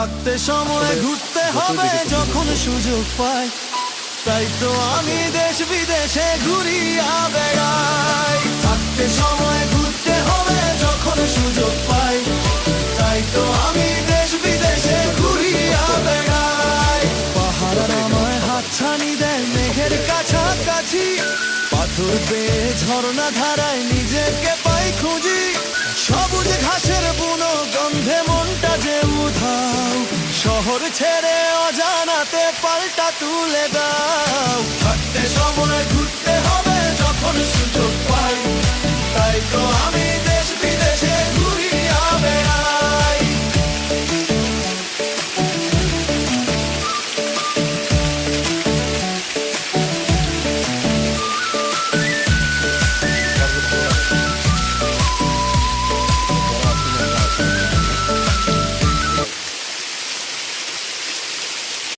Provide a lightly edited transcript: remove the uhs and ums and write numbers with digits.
থাকতে সময় ঘুরতে হবে যখন সুযোগ পাই, তাই তো আমি দেশ বিদেশে ঘুরিয়া বেড়াই। থাকতে সময় ঘুরতে হবে যখন সুযোগ পাই, তাই তো আমি দেশ বিদেশে ঘুরিয়া বেড়াই। পাহাড় আমায় হাতছানি দেয় মেঘের কাছাকাছি, পাথর বেয়ে ঝর্ণা ধারায় নিজেকে পাই খুঁজি। সবুজ ঘাসের বুনো গন্ধে মনটা যে উধাও, শহর ছেড়ে অজানাতে পাল্টা তুলে দাও। থাকতে সময় ঘুরতে হবে যখন সুযোগ পাই, তাই তো আমি